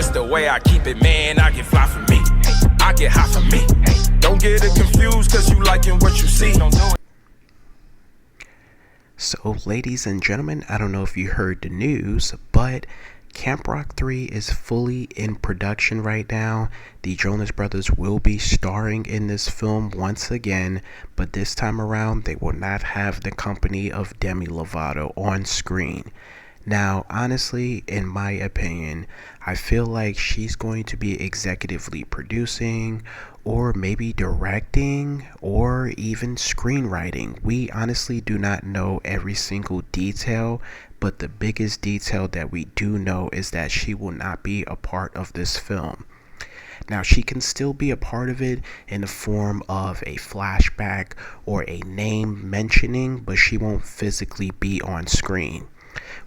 That's the way I keep it, man. I get fly for me. I get high for me. Don't get it confused, cause you liking what you see. Don't do it. So, ladies and gentlemen, I don't know if you heard the news, but Camp Rock 3 is fully in production right now. The Jonas Brothers will be starring in this film once again, but this time around they will not have the company of Demi Lovato on screen. Now, honestly, in my opinion, I feel like she's going to be executively producing or maybe directing or even screenwriting. We honestly do not know every single detail, but the biggest detail that we do know is that she will not be a part of this film. Now, she can still be a part of it in the form of a flashback or a name mentioning, but she won't physically be on screen.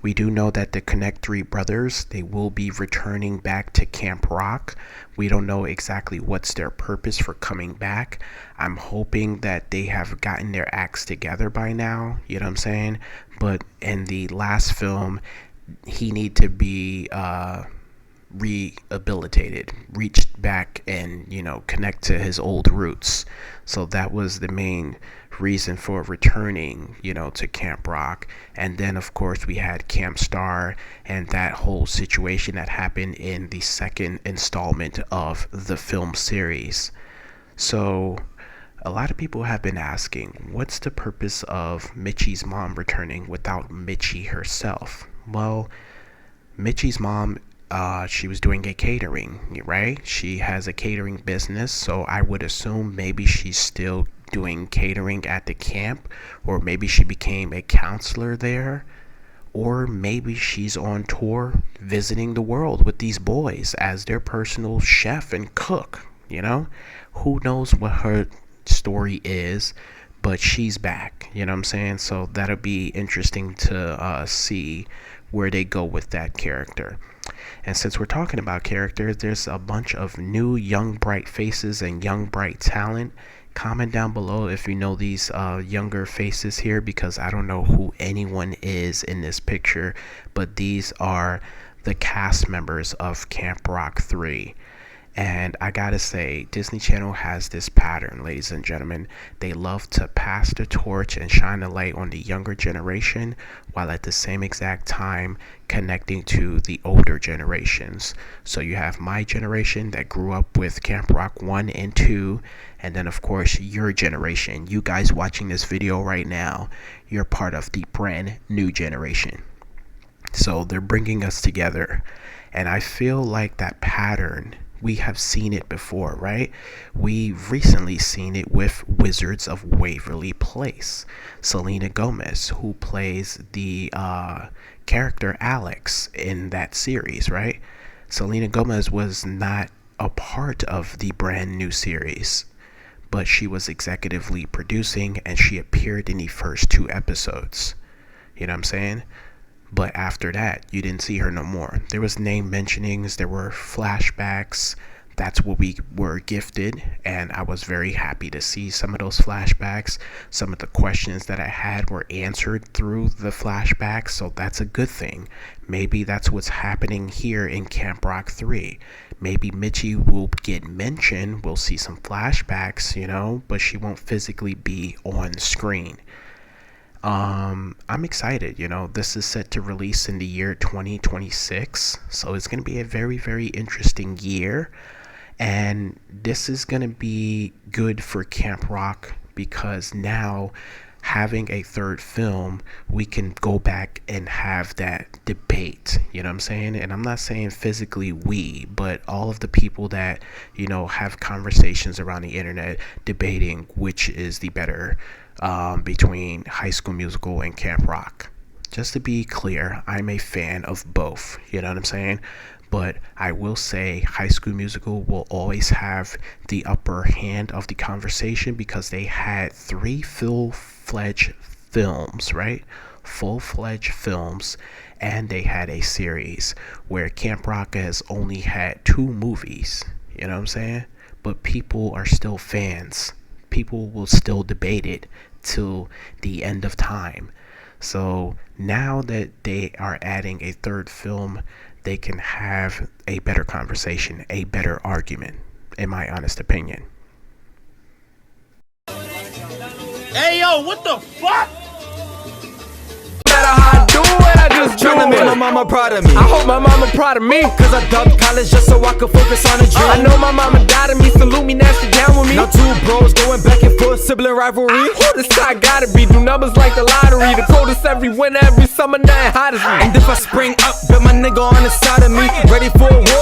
We do know that the Connect 3 brothers, they will be returning back to Camp Rock. We don't know exactly what's their purpose for coming back. I'm hoping that they have gotten their acts together by now, you know what I'm saying? But in the last film, he needed to be rehabilitated, reached back and, connect to his old roots. So that was the main reason for returning, to Camp Rock. And then of course we had Camp Star and that whole situation that happened in the second installment of the film series. So a lot of people have been asking, what's the purpose of Mitchie's mom returning without Mitchie herself? Well, Mitchie's mom, she was doing a catering, right? She has a catering business, so I would assume maybe she's still doing catering at the camp, or maybe she became a counselor there, or maybe she's on tour visiting the world with these boys as their personal chef and cook. Who knows what her story is, but she's back, you know what I'm saying? So that'll be interesting to see where they go with that character. And since we're talking about characters, there's a bunch of new young bright faces and young bright talent. Comment down below if you know these younger faces here, because I don't know who anyone is in this picture, but these are the cast members of Camp Rock 3. And I gotta say, Disney Channel has this pattern, ladies and gentlemen. They love to pass the torch and shine a light on the younger generation, while at the same exact time connecting to the older generations. So you have my generation that grew up with Camp Rock 1 and 2, and then of course your generation. You guys watching this video right now, you're part of the brand new generation. So they're bringing us together, and I feel like that pattern, we have seen it before, right? We've recently seen it with Wizards of Waverly Place. Selena Gomez, who plays the character Alex in that series, right? Selena Gomez was not a part of the brand new series, but she was executively producing and she appeared in the first 2 episodes. You know what I'm saying? But after that, you didn't see her no more. There was name mentionings, there were flashbacks. That's what we were gifted, and I was very happy to see some of those flashbacks. Some of the questions that I had were answered through the flashbacks, so that's a good thing. Maybe that's what's happening here in Camp Rock 3. Maybe Mitchie will get mentioned, we'll see some flashbacks, but she won't physically be on screen. I'm excited, this is set to release in the year 2026, so it's going to be a very, very interesting year, and this is going to be good for Camp Rock because now having a third film, we can go back and have that debate, you know what I'm saying? And I'm not saying physically we, but all of the people that, have conversations around the internet debating which is the better between High School Musical and Camp Rock. Just to be clear, I'm a fan of both, you know what I'm saying? But I will say High School Musical will always have the upper hand of the conversation because they had 3 full-fledged films, right? Full-fledged films, and they had a series, where Camp Rock has only had 2 movies, you know what I'm saying? But people are still fans. People will still debate it till the end of time. So now that they are adding a third film, they can have a better conversation, a better argument, in my honest opinion. Hey yo, what the fuck? Tryna make my mama proud of me. I hope my mama proud of me, Cause I dumped college just so I could focus on a dream. I know my mama died of me, salute me, nasty down with me. Now two bros going back and forth, sibling rivalry. Who this side gotta be, do numbers like the lottery. The coldest every winter, every summer, nothing hot as me. And if I spring up, bet my nigga on the side of me, ready for a war.